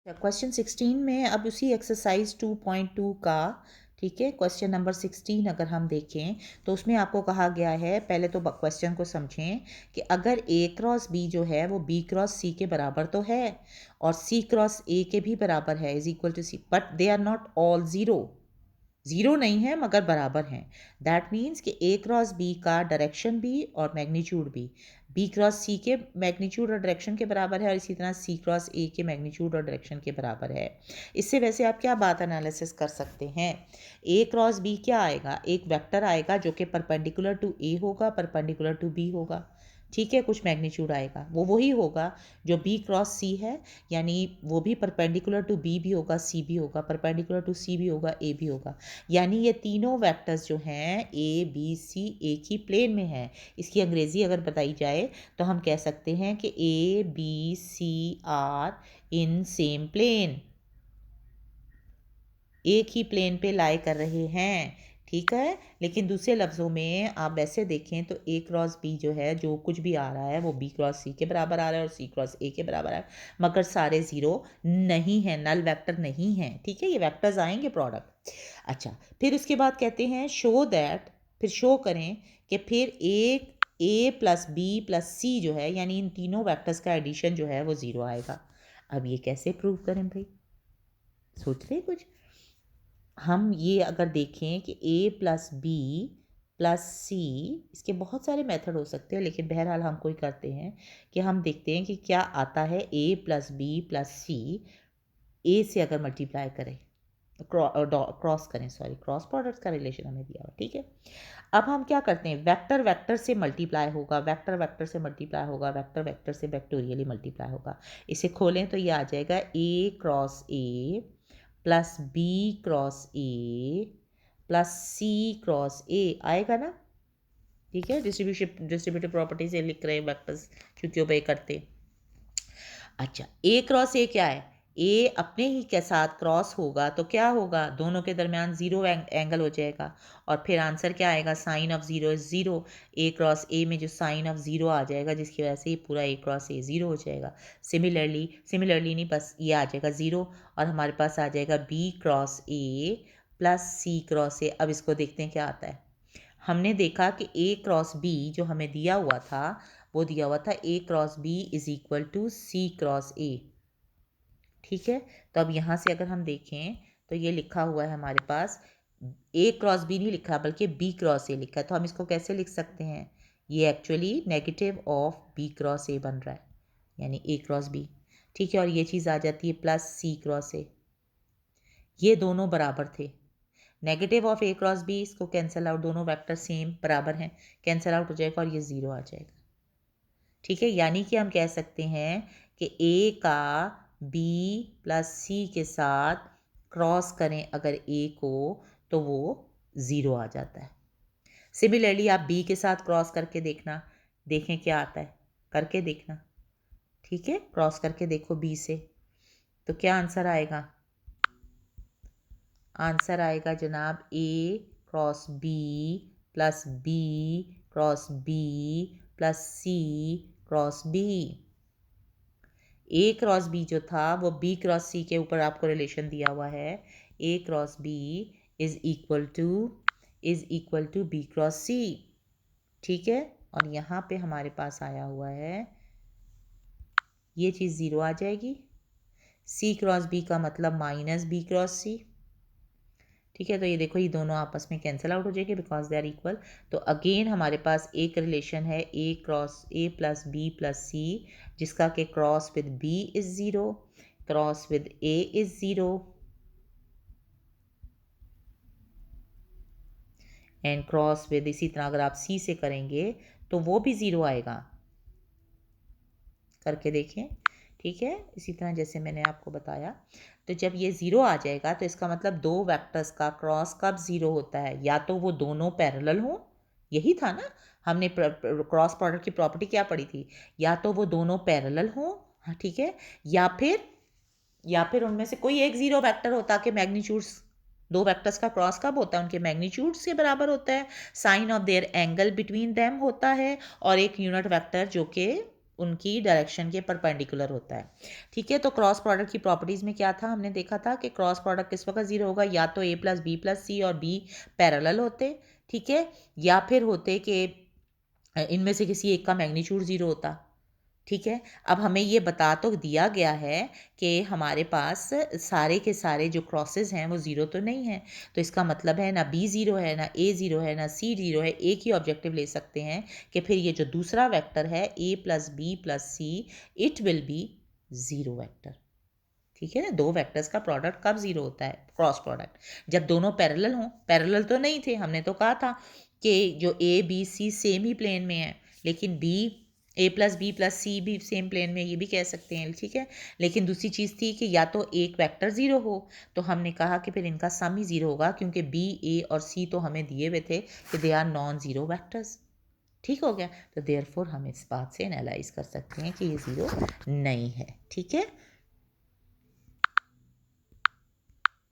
Question 16 में अब उसी एक्सरसाइज 2.2 का, ठीक है, क्वेश्चन नंबर 16 अगर हम देखें तो उसमें आपको कहा गया है, पहले तो क्वेश्चन को समझें कि अगर A क्रॉस B जो है वो B क्रॉस C के बराबर तो है और C क्रॉस A के भी बराबर है, is equal to C, but they are not all zero, zero नहीं है मगर बराबर हैं। दैट मीन्स कि ए क्रॉस बी का डायरेक्शन भी और मैग्नीट्यूड भी बी क्रॉस सी के मैग्नीट्यूड और डायरेक्शन के बराबर है और इसी तरह सी क्रॉस ए के मैग्नीट्यूड और डायरेक्शन के बराबर है। इससे वैसे आप क्या बात एनालिसिस कर सकते हैं, ए क्रॉस बी क्या आएगा, एक वेक्टर आएगा जो कि परपेंडिकुलर टू ए होगा, परपेंडिकुलर टू बी होगा, ठीक है, कुछ मैग्नीट्यूड आएगा, वो वही होगा जो बी क्रॉस सी है, यानी वो भी परपेंडिकुलर टू बी भी होगा, सी भी होगा, परपेंडिकुलर टू सी भी होगा, ए भी होगा। यानी ये तीनों वेक्टर्स जो हैं ए बी सी एक ही प्लेन में हैं। इसकी अंग्रेज़ी अगर बताई जाए तो हम कह सकते हैं कि A B C are in same plane, एक ही प्लेन पे लाई कर रहे हैं, ठीक है। लेकिन दूसरे लफ्ज़ों में आप वैसे देखें तो ए क्रॉस बी जो है, जो कुछ भी आ रहा है वो बी क्रॉस सी के बराबर आ रहा है और सी क्रॉस ए के बराबर आ रहा है, मगर सारे ज़ीरो नहीं हैं, नल वेक्टर नहीं हैं, ठीक है, ये वेक्टर्स आएंगे प्रोडक्ट। अच्छा, फिर उसके बाद कहते हैं शो दैट, फिर शो करें कि फिर एक ए प्लस बी प्लस सी जो है, यानी इन तीनों वेक्टर्स का एडिशन जो है वो ज़ीरो आएगा। अब ये कैसे प्रूव करें भाई, सोच रहे कुछ। हम ये अगर देखें कि ए प्लस बी प्लस सी, इसके बहुत सारे मेथड हो सकते हैं, लेकिन बहरहाल हम कोई करते हैं कि हम देखते हैं कि क्या आता है ए प्लस बी प्लस सी ए से अगर मल्टीप्लाई करें, क्रॉस करें, सॉरी, क्रॉस प्रोडक्ट का रिलेशन हमें दिया हुआ, ठीक है। अब हम क्या करते हैं, वेक्टर वेक्टर से मल्टीप्लाई होगा, वेक्टर वेक्टर से मल्टीप्लाई होगा, वेक्टर वेक्टर से वेक्टोरियली मल्टीप्लाई होगा। इसे खोलें तो ये आ जाएगा A cross A plus B cross A plus C cross A, आएगा ना, ठीक है। डिस्ट्रीब्यूटिव प्रॉपर्टी से लिख रहे हैं वेक्टर्स, क्योंकि ओबे करते। अच्छा, ए क्रॉस ए क्या है, ए अपने ही के साथ क्रॉस होगा तो क्या होगा, दोनों के दरमियान ज़ीरो एंगल हो जाएगा और फिर आंसर क्या आएगा, sine of zero is zero. A cross A में जो साइन ऑफ ज़ीरो आ जाएगा जिसकी वजह से ये पूरा ए क्रॉस ए ज़ीरो हो जाएगा। सिमिलरली नहीं, बस ये आ जाएगा ज़ीरो और हमारे पास आ जाएगा B cross A plus C cross A. अब इसको देखते हैं क्या आता है। हमने देखा कि ए क्रॉस बी जो हमें दिया हुआ था, वो दिया हुआ था A cross B is equal to C cross A, ठीक है। तो अब यहाँ से अगर हम देखें तो ये लिखा हुआ है हमारे पास, ए क्रॉस बी नहीं लिखा बल्कि बी क्रॉस ए लिखा है, तो हम इसको कैसे लिख सकते हैं, ये actually negative of B cross A बन रहा है, यानी ए क्रॉस बी, ठीक है। और ये चीज़ आ जाती है प्लस सी क्रॉस ए, ये दोनों बराबर थे, negative of A cross B, इसको कैंसिल आउट, दोनों वेक्टर सेम बराबर हैं, कैंसिल आउट हो जाएगा और ये ज़ीरो आ जाएगा, ठीक है। यानी कि हम कह सकते हैं कि ए का बी प्लस सी के साथ क्रॉस करें अगर ए को तो वो ज़ीरो आ जाता है। सिमिलरली आप बी के साथ क्रॉस करके देखना, देखें क्या आता है, करके देखना, ठीक है, क्रॉस करके देखो बी से, तो क्या आंसर आएगा, आंसर आएगा जनाब A cross B plus B cross B plus C cross B. A cross B जो था वो बी क्रॉस सी के ऊपर आपको रिलेशन दिया हुआ है, A cross B is equal to B cross C, ठीक है। और यहाँ पे हमारे पास आया हुआ है, ये चीज़ ज़ीरो आ जाएगी, सी क्रॉस बी का मतलब माइनस बी क्रॉस सी, ठीक है। तो ये देखो ये दोनों आपस में कैंसिल आउट हो जाएंगे बिकॉज दे आर इक्वल। तो अगेन हमारे पास एक रिलेशन है A cross A plus B plus C, जिसका कि cross with B is zero, cross with A is zero and cross with, इसी तरह अगर आप सी से करेंगे तो वो भी ज़ीरो आएगा, करके देखें, ठीक है, इसी तरह जैसे मैंने आपको बताया। तो जब ये ज़ीरो आ जाएगा तो इसका मतलब दो वेक्टर्स का क्रॉस कब ज़ीरो होता है, या तो वो दोनों पैरेलल हों, यही था ना, हमने क्रॉस प्रोडक्ट की प्रॉपर्टी क्या पढ़ी थी, या तो वो दोनों पैरेलल हों, हाँ ठीक है, या फिर उनमें से कोई एक ज़ीरो वेक्टर होता कि मैग्नीट्यूड्स, दो वेक्टर्स का क्रॉस कब होता है, उनके मैग्नीट्यूड्स के बराबर होता है, sine of their angle between them होता है, और एक यूनिट वेक्टर जो कि उनकी डायरेक्शन के परपेंडिकुलर होता है। ठीक है, तो क्रॉस प्रोडक्ट की प्रॉपर्टीज़ में क्या था, हमने देखा था कि क्रॉस प्रोडक्ट किस वक्त ज़ीरो होगा, या तो a प्लस बी प्लस सी और बी पैरेलल होते, ठीक है, या फिर होते कि इनमें से किसी एक का मैग्नीट्यूड ज़ीरो होता। ठीक है, अब हमें ये बता तो दिया गया है कि हमारे पास सारे के सारे जो क्रॉसेस हैं वो ज़ीरो तो नहीं है, तो इसका मतलब है ना बी ज़ीरो है, ना ए ज़ीरो है, ना सी ज़ीरो है। एक ही ऑब्जेक्टिव ले सकते हैं कि फिर ये जो दूसरा वेक्टर है A plus B plus C, it will be zero vector. ठीक है ना, दो वेक्टर्स का प्रोडक्ट कब ज़ीरो होता है, क्रॉस प्रोडक्ट, जब दोनों पैरेलल हों। पैरेलल तो नहीं थे, हमने तो कहा था कि जो ए बी सी सेम ही प्लेन में है, लेकिन B A plus B plus C भी सेम प्लेन में, ये भी कह सकते हैं। ठीक है, लेकिन दूसरी चीज़ थी कि या तो एक वेक्टर ज़ीरो हो, तो हमने कहा कि फिर इनका सम ही ज़ीरो होगा, क्योंकि बी ए और सी तो हमें दिए हुए थे कि they are non zero vectors. ठीक हो गया, तो देयरफॉर हम इस बात से एनालाइज कर सकते हैं कि ये ज़ीरो नहीं है। ठीक है।